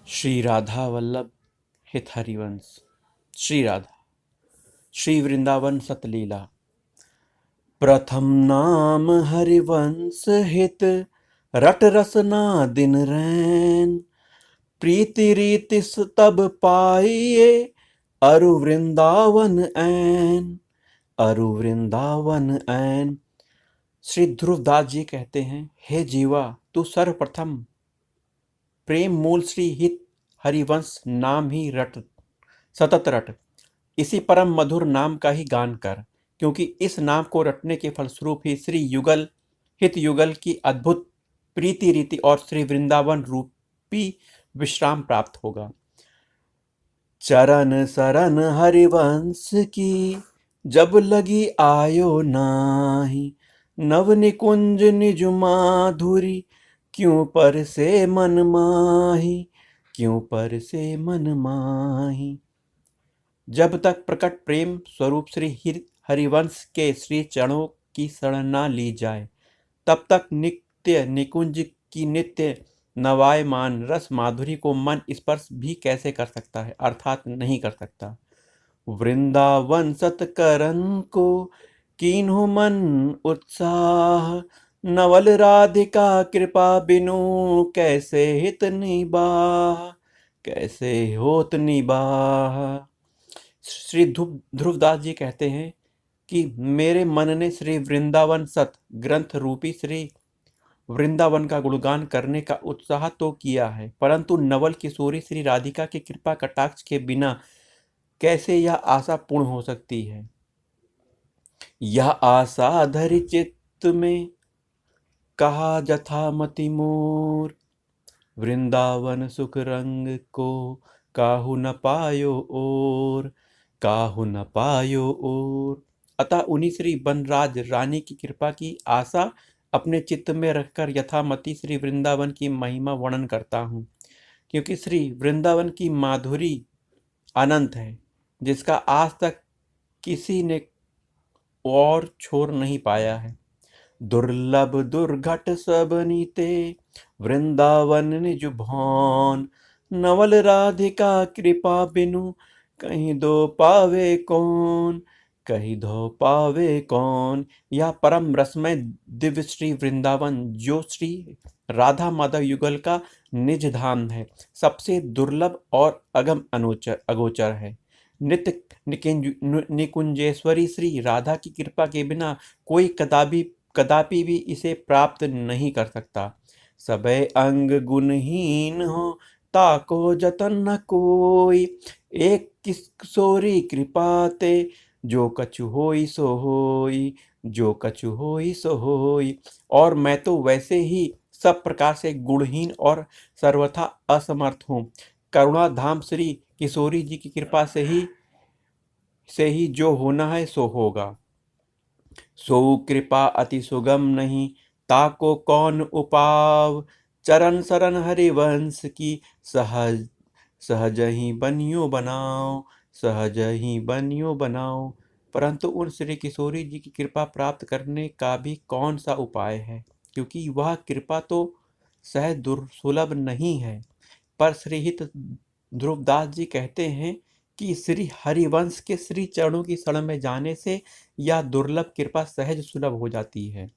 श्री राधा वल्लभ हित हरिवंश। श्री राधा श्री वृंदावन सतलीला। प्रथम नाम हरिवंश हित, रट रसना दिन रैन। प्रीति रीति तब पाइए, अरु वृंदावन ऐन। अरु वृंदावन ऐन। श्री ध्रुवदास जी कहते हैं, हे जीवा, तू सर्वप्रथम प्रेम मूल श्री हित हरिवंश नाम ही रट, सतत रट। इसी परम मधुर नाम का ही गान कर, क्योंकि इस नाम को रटने के फलस्वरूप ही श्री युगल हित युगल की अद्भुत प्रीति रीति और श्री वृंदावन रूपी विश्राम प्राप्त होगा। चरण सरन हरिवंश की, जब लगी आयो नाही। नव निकुंज निज माधुरी, क्यों पर से मन माही। क्यों पर से मन माही। जब तक प्रकट प्रेम स्वरूप श्री हरिवंश के श्री चरणों की शरण न ली जाए, तब तक नित्य निकुंज की नित्य नवायमान रस माधुरी को मन स्पर्श भी कैसे कर सकता है, अर्थात नहीं कर सकता। वृंदावन सतकरन को कीन्हु मन उत्साह। नवल राधिका कृपा बिनु, कैसे हित निबाह। कैसे होत निबाह। श्री ध्रुवदास जी कहते हैं कि मेरे मन ने श्री वृंदावन सत ग्रंथ रूपी श्री वृंदावन का गुणगान करने का उत्साह तो किया है, परंतु नवल किशोरी श्री राधिका की कृपा कटाक्ष के बिना कैसे यह आशा पूर्ण हो सकती है। यह आशा धरि चित्त में, कहा जथा मति मोर। वृंदावन सुख रंग को, काहू न पायो और। काहू न पायो और। अतः उन्हीं श्री बनराज रानी की कृपा की आशा अपने चित्त में रखकर यथामति श्री वृंदावन की महिमा वर्णन करता हूँ, क्योंकि श्री वृंदावन की माधुरी अनंत है, जिसका आज तक किसी ने और छोड़ नहीं पाया है। दुर्लभ दुर्घट सब नीते, वृंदावन निज भौन। नवल राधिका कृपा बिनु, कहीं दो पावे कौन। कहीं दो पावे कौन। यह परम रसमय दिव्य श्री वृंदावन, जो श्री राधा माधव युगल का निज धाम है, सबसे दुर्लभ और अगम अगोचर है। नित्य निकुंजेश्वरी श्री राधा की कृपा के बिना कोई कदापि भी इसे प्राप्त नहीं कर सकता। सबे अंग गुणहीन हो, ताको जतन न कोई। एक किशोरी कृपा ते, जो कछु होई सो होई। जो कछु होई सो होई। और मैं तो वैसे ही सब प्रकार से गुणहीन और सर्वथा असमर्थ हूँ। करुणा धाम श्री किशोरी जी की कृपा से ही जो होना है सो होगा। सो कृपा अति सुगम नहीं, ताको कौन उपाव। चरण शरण हरिवंश की, सहज सहज ही बनियो बनाओ। सहज ही बनियो बनाओ। परंतु उन श्री किशोरी जी की कृपा प्राप्त करने का भी कौन सा उपाय है, क्योंकि वह कृपा तो सहज दुर्सुलभ नहीं है। पर श्रीहित ध्रुवदास जी कहते हैं कि श्री हरिवंश के श्री चरणों की शरण में जाने से यह दुर्लभ कृपा सहज सुलभ हो जाती है।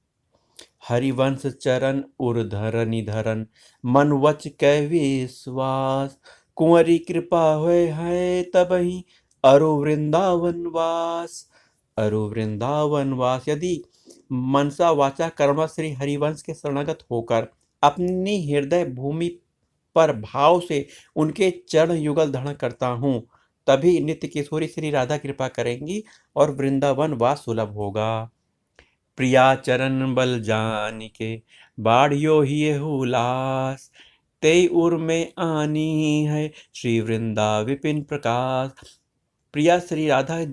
हरिवंश चरण उर्धर निधरन, मन वच कै विश्वास। कुंवरी कृपा होय है तबहि, अरु वृंदावन वास। अरु वृंदावन वास। यदि मनसा वाचा कर्मा श्री हरिवंश के शरणागत होकर अपनी हृदय भूमि पर भाव से उनके चरण युगल धारण करता हूँ, तभी नित्य किशोरी श्री राधा कृपा करेंगी और वृंदावन वास सुलभ होगा। प्रिया चरण बल जान के, बाढ़ियो ही हुलास। ते उर में आनी है, श्री वृंदा विपिन प्रकाश। प्रिया श्री राधा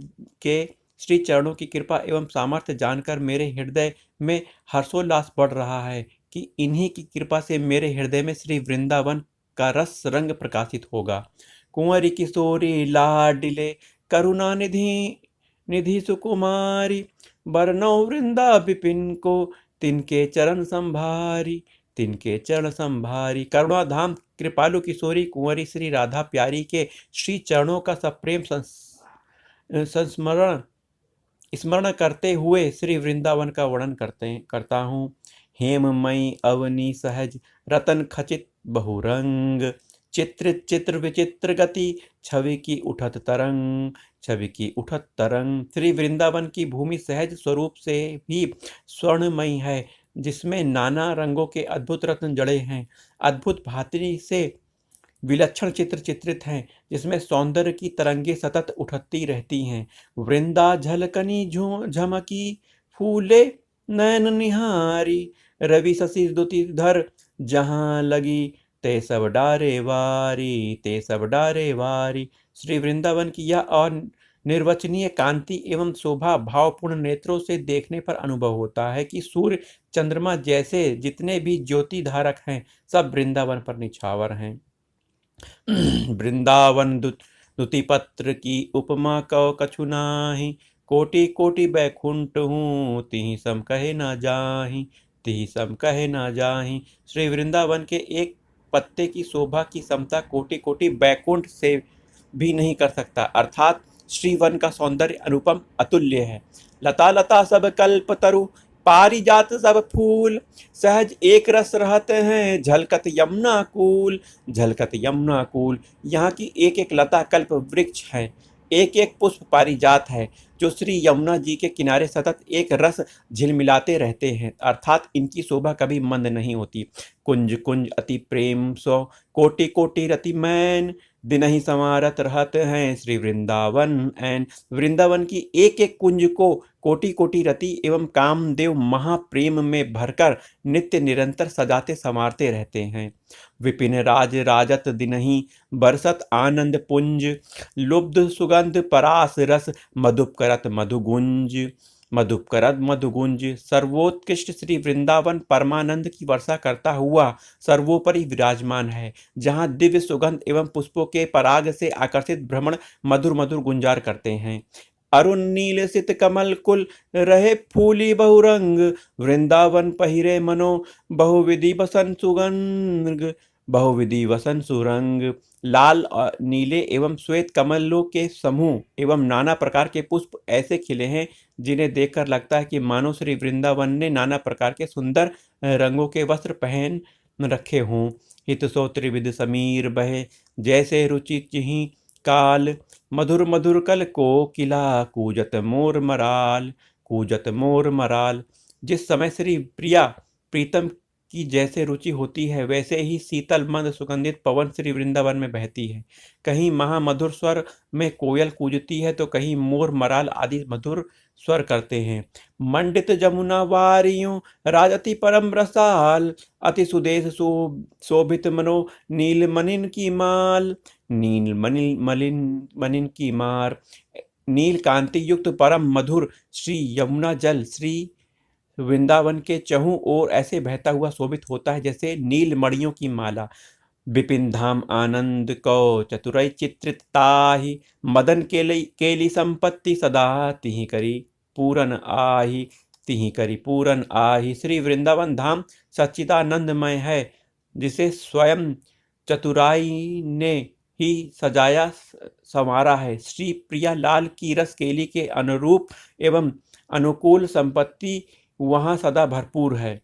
के श्री चरणों की कृपा एवं सामर्थ्य जानकर मेरे हृदय में हर्षोल्लास बढ़ रहा है कि इन्हीं की कृपा से मेरे हृदय में श्री वृंदावन का रस रंग प्रकाशित होगा। कुंवरी किशोरी लाडिले, करुणा निधि निधि सुकुमारी। बरनौ वृंदा विपिन को, तिनके चरण संभारी। तिनके चरण संभारी। करुणा धाम कृपालु किशोरी कुंवरी श्री राधा प्यारी के श्री चरणों का सप्रेम संस्मरण स्मरण करते हुए श्री वृंदावन का वर्णन करता हूँ। हेममयी अवनी सहज रतन खचित बहुरंग, चित्र चित्र विचित्र गति छवि की उठत तरंग, छवि की उठत तरंग। श्री वृंदावन की भूमि सहज स्वरूप से भी स्वर्णमयी है, जिसमें नाना रंगों के अद्भुत रत्न जड़े हैं। अद्भुत भांति से विलक्षण चित्र चित्रित हैं, जिसमें सौंदर्य की तरंगे सतत उठती रहती हैं। वृंदा झलकनी झमकी फूले नयन निहारी, रवि शशि दुतिधर जहाँ लगी ते सब डारे वारी, ते सब डारे वारी। श्री वृंदावन की यह निर्वचनीय कांति एवं शोभा भावपूर्ण नेत्रों से देखने पर अनुभव होता है कि सूर्य चंद्रमा जैसे जितने भी ज्योति धारक हैं, सब वृंदावन पर निछावर हैं। वृंदावन दुतिपत्र की उपमा कौ कछु नाही, कोटि कोटि बैकुंठ हूँ तिहि सम कहे न जाहि, तिहि सम कहे न जाहि। श्री वृंदावन के एक पत्ते की शोभा की समता कोटि कोटि बैकुंठ से भी नहीं कर सकता। अर्थात श्रीवन का सौंदर्य अनुपम अतुल्य है। लता लता सब कल्प तरु, पारिजात सब फूल, सहज एक रस रहते हैं झलकत यमुना कूल, झलकत यमुना कूल। यहाँ की एक एक लता कल्प वृक्ष है, एक एक पुष्प पारिजात है, जो श्री यमुना जी के किनारे सतत एक रस झिलमिलाते रहते हैं। अर्थात इनकी शोभा कभी मंद नहीं होती। कुंज कुंज अति प्रेम सो, कोटि कोटि रति मैन, दिन ही समारत रहते हैं श्री वृंदावन ऐन। वृंदावन की एक एक कुंज को कोटि कोटि रति एवं कामदेव महाप्रेम में भरकर नित्य निरंतर सजाते संवारते रहते हैं। विपिन राज राजत दिनहि बरसत आनंद पुंज, लुब्ध सुगंध परास रस मधुप करत मधुगुंज, मधुप करत मधुगुंज। सर्वोत्कृष्ट श्री वृंदावन परमानंद की वर्षा करता हुआ सर्वोपरि विराजमान है, जहाँ दिव्य सुगंध एवं पुष्पों के पराग से आकर्षित भ्रमण मधुर मधुर गुंजार करते हैं। अरुण नील सित कमल कुल रहे फूली बहुरंग, वृंदावन पहिरे मनो बहुविधि बसन सुगंध, बहुविधि वसन सुरंग। लाल नीले एवं श्वेत कमलों के समूह एवं नाना प्रकार के पुष्प ऐसे खिले हैं, जिन्हें देखकर लगता है कि मानो श्री वृंदावन ने नाना प्रकार के सुंदर रंगों के वस्त्र पहन रखे हों। हित सो त्रिविध समीर बहे, जैसे रुचि चिहि काल, मधुर मधुर कल को किला कूजत मोर मराल, कूजत मोर मराल। जिस समय श्री प्रिया प्रीतम की जैसे रुचि होती है, वैसे ही शीतल मंद सुगंधित पवन श्री वृंदावन में बहती है। कहीं महामधुर स्वर में कोयल कूजती है, तो कहीं मोर मराल आदि मधुर स्वर करते हैं। मंडित जमुना वारियों राजति परम रसाल, अति सुदेश शोभित मनो नील मनिन की माल, नील मनिन की मार। नील कांति युक्त परम मधुर श्री यमुना जल श्री वृंदावन के चहुं ओर ऐसे बहता हुआ शोभित होता है, जैसे नील मणियों की माला। विपिन धाम आनंद कौ चतुरई चित्रित ताहि, मदन केली संपत्ति सदा तिहि करी पूरन आहि, तिहि करी पूरन आहि। श्री वृंदावन धाम सच्चिदानंदमय है, जिसे स्वयं चतुराई ने ही सजाया संवारा है। श्री प्रिया लाल की रस केली के अनुरूप एवं अनुकूल संपत्ति वहाँ सदा भरपूर है।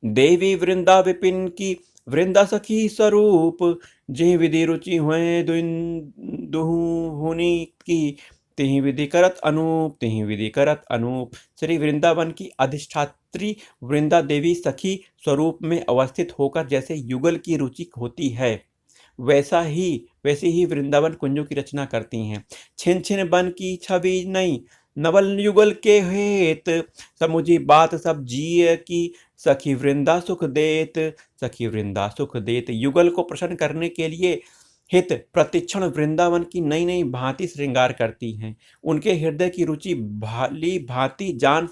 देवी वृंदा विपिन की वृंदा सखी स्वरूप, जिह विधि रुचि हुए दुहुनी की, तिहि विधि करत अनूप, तिहि विधि करत अनूप। श्री वृंदावन की अधिष्ठात्री वृंदा देवी सखी स्वरूप में अवस्थित होकर जैसे युगल की रुचि होती है, वैसे ही वृंदावन कुंजों की रचना करती हैं। छिन छिन बन की छवि नई, नवल युगल के हेत, समुझी बात सब जिय की, सखी वृंदा सुख देत, सखी वृंदा सुख देत। युगल को प्रसन्न करने के लिए हित प्रतिक्षण वृंदावन की नई नई भांति श्रृंगार करती हैं। उनके हृदय की रुचि भाली भांति जान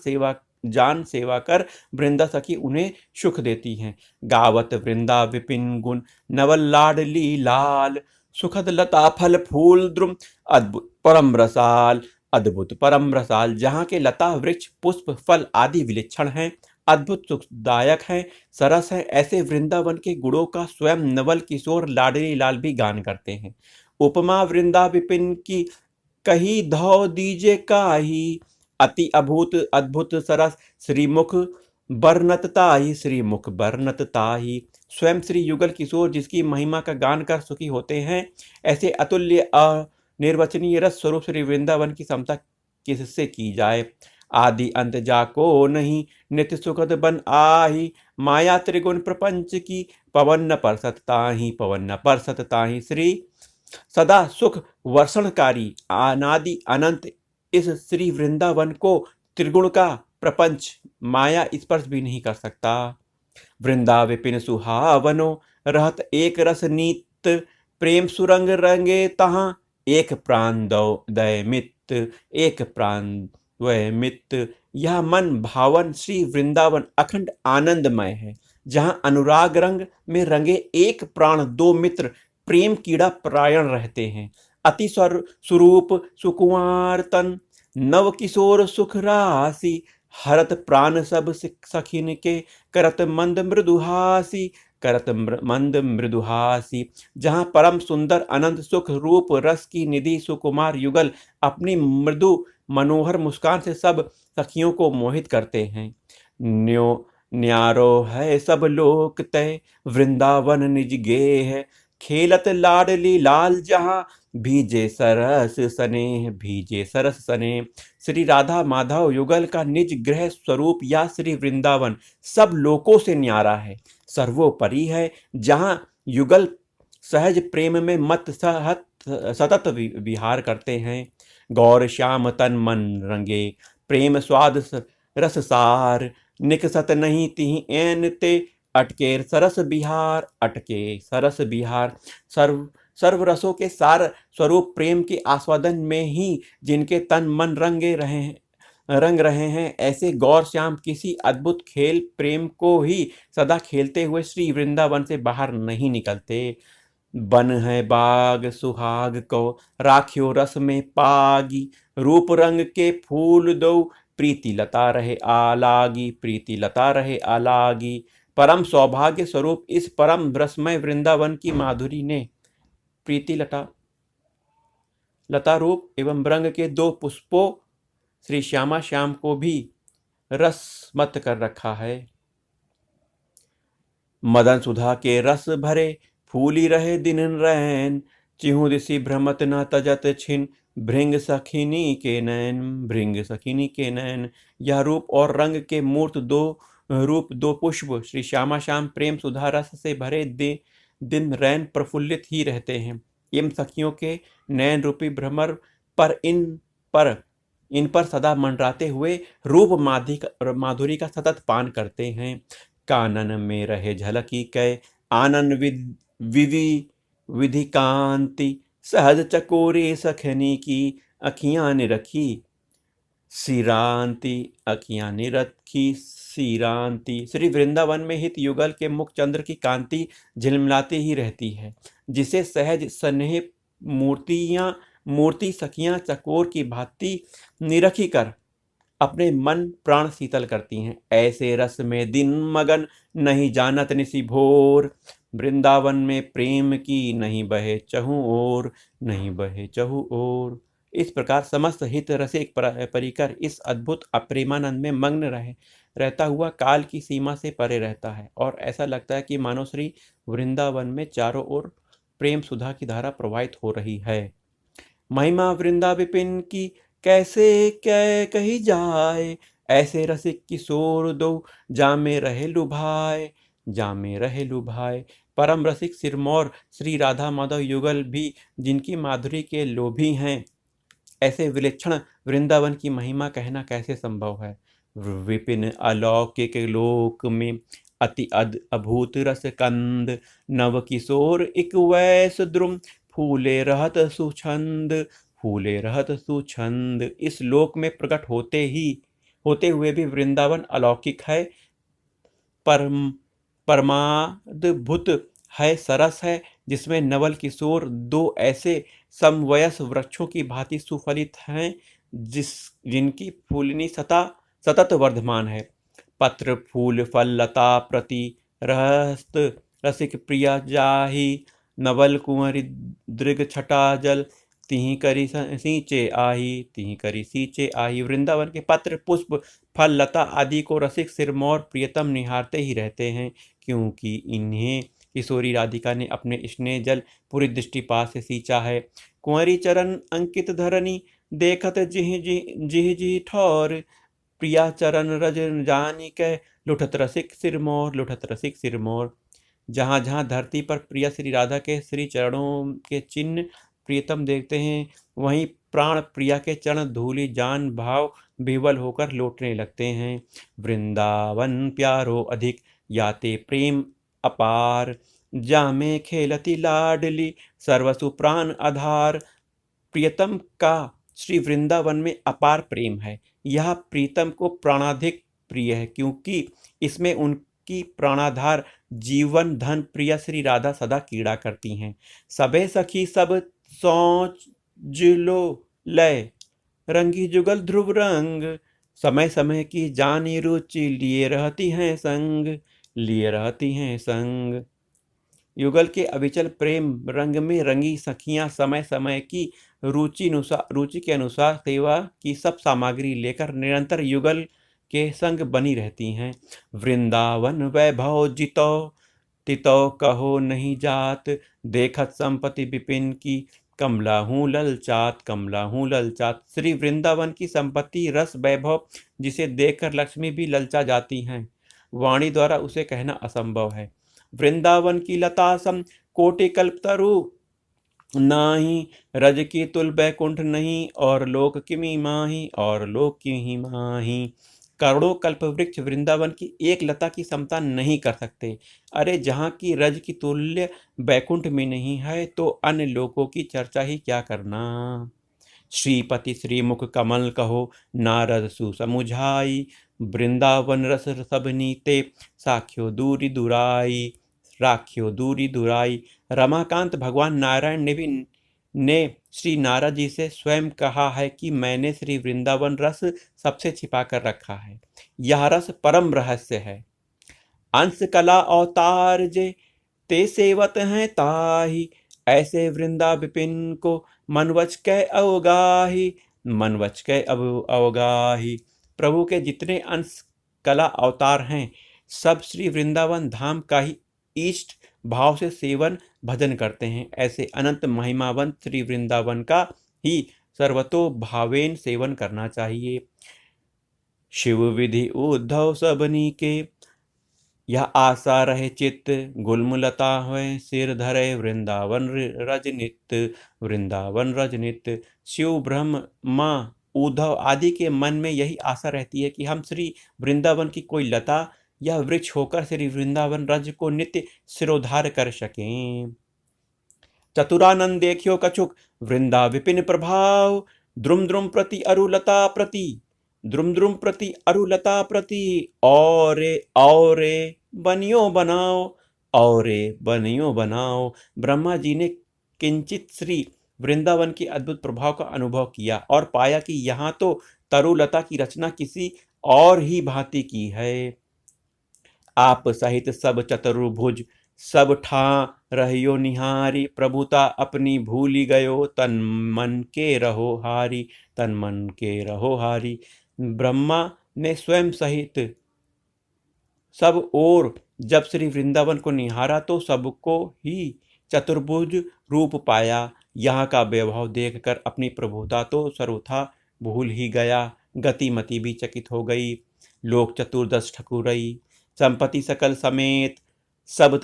सेवा कर वृंदा सखी उन्हें सुख देती हैं। गावत वृंदा विपिन गुण नवल लाडली लाल, सुखद लता फल फूल द्रुम अद्भुत परम रसाल, अद्भुत परम रसाल। जहाँ के लता वृक्ष पुष्प फल आदि विलक्षण हैं, अद्भुत सुखदायक हैं, सरस हैं। ऐसे वृंदावन के गुणों का स्वयं नवल किशोर लाडली लाल भी गान करते हैं। उपमा वृंदा विपिन की कही धौ दीजे काही, अति अभूत अद्भुत सरस श्रीमुख बरनत ताही, श्रीमुख बरनत ताही। स्वयं श्री युगल किशोर जिसकी महिमा का गान कर सुखी होते हैं, ऐसे अतुल्य अनिर्वचनीय रस स्वरूप श्री वृंदावन की समता किससे की जाए। आदि अंत जाको नहीं, नित्य सुखद बन आही, माया त्रिगुण प्रपंच की पवन न परसत ताही, पवन न परसत ताही। श्री सदा सुख वर्षणकारी अनादि अनंत इस श्री वृंदावन को त्रिगुण का प्रपंच माया स्पर्श भी नहीं कर सकता। वृंदा विपिन सुहावनो रहत एक रस नीत, प्रेम सुरंग रंगे तहाँ एक प्राण दय मित, एक प्राण द्वय मित। यह मन भावन श्री वृंदावन अखंड आनंदमय है, जहाँ अनुराग रंग में रंगे एक प्राण दो मित्र प्रेम कीड़ा प्रायण रहते हैं। अति स्वरूप सुकुमार तन नव किशोर सुख राशि, हरत प्राण सब सखिन के करत मंद मृदुहासी, करत मंद मृदुहासी। जहाँ परम सुंदर अनंत सुख रूप रस की निधि सुकुमार युगल अपनी मृदु मनोहर मुस्कान से सब सखियों को मोहित करते हैं। न्यारो है सब लोक तय, वृंदावन निज गे है, खेलत लाडली लाल जहाँ भीजे सरस स्नेह, भीजे सरस स्नेह। श्री राधा माधव युगल का निज गृह स्वरूप या श्री वृंदावन सब लोकों से न्यारा है, सर्वोपरि है, जहाँ युगल सहज प्रेम में मत सतत विहार करते हैं। गौर श्याम तन मन रंगे, प्रेम स्वाद रस सार, निकसत नहीं तिहि ऐन ते, अटके सरस बिहार, अटके सरस बिहार। सर्व रसों के सार स्वरूप प्रेम के आस्वादन में ही जिनके तन मन रंग रहे हैं, ऐसे गौर श्याम किसी अद्भुत खेल प्रेम को ही सदा खेलते हुए श्री वृंदावन से बाहर नहीं निकलते। बन है बाग सुहाग को राख्यो रस में पागी, रूप रंग के फूल दो प्रीति लता रहे आलागी, प्रीति लता रहे आलागी। परम सौभाग्य स्वरूप इस परम रसमय वृंदावन की माधुरी ने प्रीति लता रूप एवं रंग के दो पुष्पों श्री श्यामा श्याम को भी रसमत कर रखा है। मदन सुधा के रस भरे फूली रहे दिन रैन, चिहु दिशि भ्रमत न तजत छिन, भृंग सखिनी के नैन, भृंग सखिनी के नैन। यह रूप और रंग के मूर्त दो पुष्प श्री श्यामा श्याम प्रेम सुधा रस से भरे दिन रैन प्रफुल्लित ही रहते हैं। इन सखियों के नैन रूपी भ्रमर पर इन पर सदा मंडराते हुए रूप माधुरी का सतत पान करते हैं। कानन में रहे झलकी कै आनंद विधि कांति, सहज चकोरे सखनी की अखियां निरखी सिरांति, अखियां निरखी सिरांति। श्री वृंदावन में हित युगल के मुख चंद्र की कांति झिलमिलाती ही रहती है, जिसे सहज स्नेह मूर्ति सखियां चकोर की भांति निरखी कर अपने मन प्राण शीतल करती हैं। ऐसे रस में दिन मगन नहीं जानत निशि भोर, वृंदावन में प्रेम की नहीं बहे चहु ओर, नहीं बहे चहु ओर। इस प्रकार समस्त हित रसिक परिकर इस अद्भुत अप्रेमानंद में मग्न रहता हुआ काल की सीमा से परे रहता है, और ऐसा लगता है कि मानो श्री वृंदावन में चारों ओर प्रेम सुधा की धारा प्रवाहित हो रही है। महिमा वृंदा विपिन की कैसे क्या कही जाए, ऐसे रसिक किशोर दो जामे रहे लुभाए, जामे रहे लुभाए। परम रसिक सिरमौर श्री राधा माधव युगल भी जिनकी माधुरी के लोभी हैं, ऐसे विलक्षण वृंदावन की महिमा कहना कैसे संभव है। विपिन अलौकिक लोक में अति अभूत रस कंद, नव किशोर एक वैस द्रुम, फूले रहत सुछंद, फूले रहत सुछंद। इस लोक में प्रकट होते हुए भी वृंदावन अलौकिक है, परमाद्भुत है, सरस है, जिसमें नवल किशोर दो ऐसे समवयस वृक्षों की भांति सुफलित हैं, जिनकी फूलनी सतत वर्धमान है। पत्र फूल फल लता प्रति रहस्त रसिक प्रिया जाहि, नवल कुंवरी दृग छटा जल, तिहि करी सींचे आही, तिहि करी सींचे आही। वृंदावन के पत्र पुष्प फल लता आदि को रसिक सिरमौर प्रियतम निहारते ही रहते हैं, क्योंकि इन्हें किशोरी राधिका ने अपने स्नेह जल पूरी दृष्टिपात से सींचा है। कुंवरी चरण अंकित धरनी, देखत जिह जिह ठौर, प्रिया चरण रज जानी कै, लुठत रसिक सिरमौर, लुठत रसिक सिरमौर। जहाँ जहाँ धरती पर प्रिया श्री राधा के श्री चरणों के चिन्ह प्रियतम देखते हैं, वहीं प्राण प्रिया के चरण धूलि जान भाव विवल होकर लौटने लगते हैं। वृंदावन प्यारो अधिक, याते प्रेम अपार, जामे खेलती लाडली, सर्वसु प्राण आधार। प्रियतम का श्री वृंदावन में अपार प्रेम है। यह प्रीतम को प्राणाधिक प्रिय है, क्योंकि इसमें उनकी प्राणाधार जीवन धन प्रिया श्री राधा सदा कीड़ा करती हैं। सबे सखी सब सोच जिलो लय, रंगी जुगल ध्रुव रंग, समय समय की जानी रुचि, लिए रहती हैं संग, लिए रहती हैं संग। युगल के अविचल प्रेम रंग में रंगी सखियां समय समय की रुचि के अनुसार सेवा की सब सामग्री लेकर निरंतर युगल के संग बनी रहती हैं। वृंदावन वैभव जितो तितो कहो नहीं जात, देखत संपत्ति विपिन की, कमला हूँ ललचात, कमला हूँ ललचात। श्री वृंदावन की संपत्ति रस वैभव जिसे देखकर लक्ष्मी भी ललचा जाती हैं, वाणी द्वारा उसे कहना असंभव है। वृंदावन की लता सम कोटि कल्पतरु नाही, रज की तुल बैकुंठ नहीं, और लोक किमी माही, और लोक किमी माही। करोड़ों कल्प वृक्ष वृंदावन की एक लता की समता नहीं कर सकते। अरे जहाँ की रज की तुल्य बैकुंठ में नहीं है, तो अन्य लोकों की चर्चा ही क्या करना। श्रीपति श्रीमुख कमल कहो, नारद सुसमुझाई, वृंदावन रस सब नीते, साख्यो दूरी दुराई, राख्यो दूरी दुराई। रमाकांत भगवान नारायण ने श्री नारद जी से स्वयं कहा है कि मैंने श्री वृंदावन रस सबसे छिपा कर रखा है। यह रस परम रहस्य है। अंश कला अवतार जे ते सेवत हैं ताही, ऐसे वृंदा विपिन को मनवच कै अवगाही, मनवच कै अवगाही। प्रभु के जितने अंश कला अवतार हैं, सब श्री वृंदावन धाम का ही इष्ट भाव से सेवन भजन करते हैं। ऐसे अनंत महिमावंत श्री वृंदावन का ही सर्वतो भावेन सेवन करना चाहिए। शिव विधि उद्धव सबनी के, यह आशा रहे चित्त, गुलमुलता हुए सिर धरे, वृंदावन रजनित, वृंदावन रजनित। शिव ब्रह्म माँ उद्धव आदि के मन में यही आशा रहती है कि हम श्री वृंदावन की कोई लता यह वृक्ष होकर श्री वृंदावन रज को नित्य सिरोधार कर सकें। चतुरानंद देखियो कछुक, वृंदा विपिन प्रभाव, द्रुम द्रुम प्रति अरुलता प्रति, द्रुम द्रुम प्रति अरुलता प्रति। औरे बनियो बनाओ, औरे बनियो बनाओ। ब्रह्मा जी ने किंचित श्री वृंदावन के अद्भुत प्रभाव का अनुभव किया और पाया कि यहाँ तो तरुलता की रचना किसी और ही भांति की है। आप सहित सब चतुर्भुज, सब ठा रहियो निहारी, प्रभुता अपनी भूली गयो, तन मन के रहो हारी, तन मन के रहो हारी। ब्रह्मा ने स्वयं सहित सब और जब श्री वृंदावन को निहारा तो सबको ही चतुर्भुज रूप पाया। यहाँ का वैभव देखकर अपनी प्रभुता तो सर्वथा भूल ही गया, गतिमति भी चकित हो गई। लोक चतुर्दश ठकुरई, संपत्ति सकल समेत, सब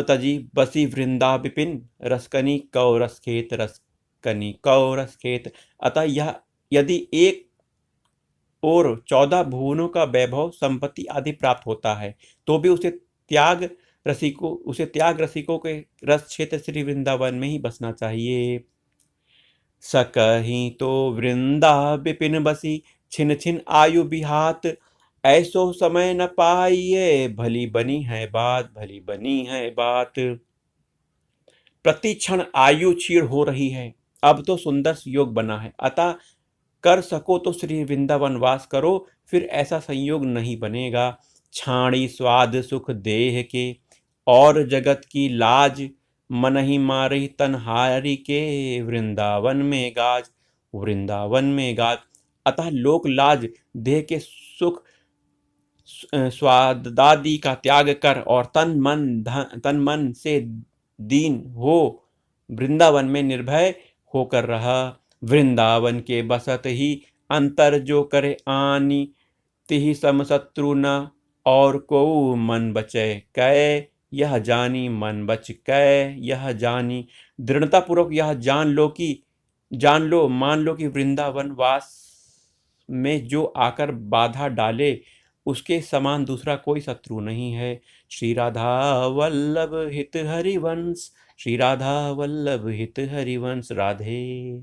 तजी बसी वृंदा विपिन, रसकनी कौ रसखेत, रसकनी कौ रसखेत। अतः यह यदि एक और 14 भुवनों का वैभव संपत्ति आदि प्राप्त होता है, तो भी उसे त्याग रसिकों के रस क्षेत्र श्री वृंदावन में ही बसना चाहिए। सकहीं तो वृंदा विपिन बसी, छिन छिन आयु बिहात, ऐसो समय न पाइए, भली बनी है बात, भली बनी है बात। प्रति क्षण आयु क्षीण हो रही है, अब तो सुंदर योग बना है, अतः कर सको तो श्री वृंदावन वास करो, फिर ऐसा संयोग नहीं बनेगा। छाणी स्वाद सुख देह के, और जगत की लाज, मन ही मारही तनहारी के, वृंदावन में गाज, वृंदावन में गाज। अतः लोक लाज, देह के सुख स्वादादि का त्याग कर और तन मन से दीन हो वृंदावन में निर्भय होकर रहा। वृंदावन के बसत ही अंतर जो करे आनी, तिहि सम शत्रु न और को मन बचे कै, यह जानी मन बच कै यह जानी। दृढ़ता पूर्वक यह जान लो मान लो कि वृंदावन वास में जो आकर बाधा डाले, उसके समान दूसरा कोई शत्रु नहीं है। श्री राधा वल्लभ हित हरिवंश, श्री राधा वल्लभ हित हरिवंश। राधे।